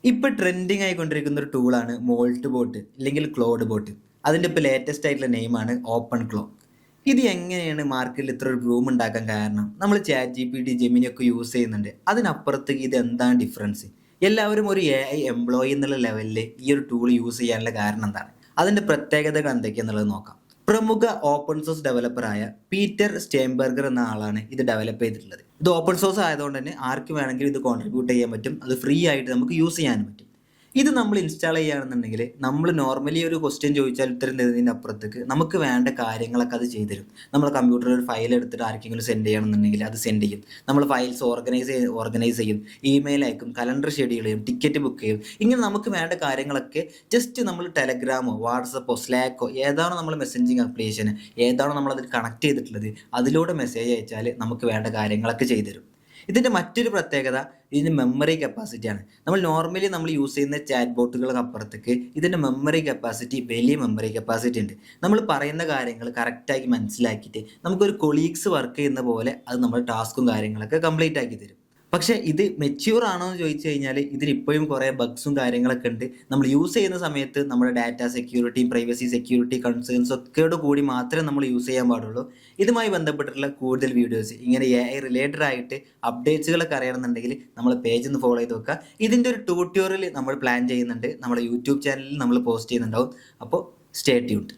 ഇപ്പൊ ട്രെൻഡിങ് ആയിക്കൊണ്ടിരിക്കുന്ന ഒരു ടൂളാണ് മോൾട്ട് ബോട്ട് അല്ലെങ്കിൽ ക്ലോഡ് ബോട്ട്. അതിന്റെ ഇപ്പൊ ലേറ്റസ്റ്റ് ആയിട്ടുള്ള നെയിമാണ് ഓപ്പൺ ക്ലോ. ഇത് എങ്ങനെയാണ് മാർക്കറ്റിൽ ഇത്ര ഒരു റൂം ഉണ്ടാക്കാൻ കാരണം? നമ്മൾ ചാറ്റ് GPT ജെമിനി ഒക്കെ യൂസ് ചെയ്യുന്നുണ്ട്. അതിനപ്പുറത്ത് ഇത് എന്താണ് ഡിഫറൻസ്? എല്ലാവരും ഒരു AI എംപ്ലോയി എന്നുള്ള ലെവലിൽ ഈ ഒരു ടൂൾ യൂസ് ചെയ്യാനുള്ള കാരണം എന്താണ്? അതിന്റെ പ്രത്യേകതകൾ എന്തൊക്കെയാന്നുള്ളത് നോക്കാം. പ്രമുഖ ഓപ്പൺ സോഴ്സ് ഡെവലപ്പറായ പീറ്റർ സ്റ്റേംബർഗർ എന്ന ആളാണ് ഇത് ഡെവലപ്പ് ചെയ്തിട്ടുള്ളത്. ഇത് ഓപ്പൺ സോഴ്സ് ആയതുകൊണ്ട് തന്നെ ആർക്ക് വേണമെങ്കിലും ഇത് കോൺട്രിബ്യൂട്ട് ചെയ്യാൻ പറ്റും. അത് ഫ്രീ ആയിട്ട് നമുക്ക് യൂസ് ചെയ്യാനും പറ്റും. ഇത് നമ്മൾ ഇൻസ്റ്റാൾ ചെയ്യുകയാണെന്നുണ്ടെങ്കിൽ നമ്മൾ നോർമലി ഒരു ക്വസ്റ്റ്യൻ ചോദിച്ചാൽ ഉത്തരം തരുന്നതിന് അപ്പുറത്തേക്ക് നമുക്ക് വേണ്ട കാര്യങ്ങളൊക്കെ അത് ചെയ്തുതരും. നമ്മൾ കമ്പ്യൂട്ടറിൽ ഒരു ഫയൽ എടുത്തിട്ട് ആർക്കെങ്കിലും സെൻഡ് ചെയ്യണമെന്നുണ്ടെങ്കിൽ അത് സെൻഡ് ചെയ്യും. നമ്മൾ ഫയൽസ് ഓർഗനൈസ് ചെയ്യും, ഇമെയിൽ അയക്കും, കലണ്ടർ ഷെഡ്യൂൾ ചെയ്യും, ടിക്കറ്റ് ബുക്ക് ചെയ്യും. ഇങ്ങനെ നമുക്ക് വേണ്ട കാര്യങ്ങളൊക്കെ ജസ്റ്റ് നമ്മൾ ടെലഗ്രാമോ വാട്സപ്പോ സ്ലാക്കോ ഏതാണോ നമ്മൾ മെസ്സേജിങ് ആപ്ലിക്കേഷൻ ഏതാണോ നമ്മൾ അതിൽ കണക്ട് ചെയ്തിട്ടുള്ളത് അതിലൂടെ മെസ്സേജ് അയച്ചാൽ നമുക്ക് വേണ്ട കാര്യങ്ങളൊക്കെ ചെയ്തുതരും. ഇതിൻ്റെ മറ്റൊരു പ്രത്യേകത ഇതിന് മെമ്മറി കപ്പാസിറ്റിയാണ്. നമ്മൾ യൂസ് ചെയ്യുന്ന ചാറ്റ് ബോട്ടുകൾക്ക് അപ്പുറത്തേക്ക് ഇതിൻ്റെ മെമ്മറി കപ്പാസിറ്റി വലിയ മെമ്മറി കപ്പാസിറ്റി ഉണ്ട്. നമ്മൾ പറയുന്ന കാര്യങ്ങൾ കറക്റ്റാക്കി മനസ്സിലാക്കിയിട്ട് നമുക്കൊരു കൊളീഗ്സ് വർക്ക് ചെയ്യുന്ന പോലെ അത് നമ്മുടെ ടാസ്കും കാര്യങ്ങളൊക്കെ കംപ്ലീറ്റ് ആക്കി തരും. പക്ഷേ ഇത് മെച്യൂർ ആണോ എന്ന് ചോദിച്ചു കഴിഞ്ഞാൽ ഇതിന് ഇപ്പോഴും കുറേ ബഗ്സും കാര്യങ്ങളൊക്കെ ഉണ്ട്. നമ്മൾ യൂസ് ചെയ്യുന്ന സമയത്ത് നമ്മുടെ data security, privacy security concerns ഒക്കെയോട് കൂടി മാത്രമേ നമ്മൾ യൂസ് ചെയ്യാൻ പാടുള്ളൂ. ഇതുമായി ബന്ധപ്പെട്ടിട്ടുള്ള കൂടുതൽ വീഡിയോസ് ഇങ്ങനെ AI റിലേറ്റഡ് ആയിട്ട് അപ്ഡേറ്റ്സുകളൊക്കെ അറിയണമെന്നുണ്ടെങ്കിൽ നമ്മൾ പേജ് ഒന്ന് ഫോളോ ചെയ്ത് വെക്കുക. ഇതിൻ്റെ ഒരു ട്യൂട്ടോറിയൽ നമ്മൾ പ്ലാൻ ചെയ്യുന്നുണ്ട്, നമ്മുടെ യൂട്യൂബ് ചാനലിൽ നമ്മൾ പോസ്റ്റ് ചെയ്യുന്നുണ്ടാവും. അപ്പോൾ സ്റ്റേ ട്യൂൺഡ്.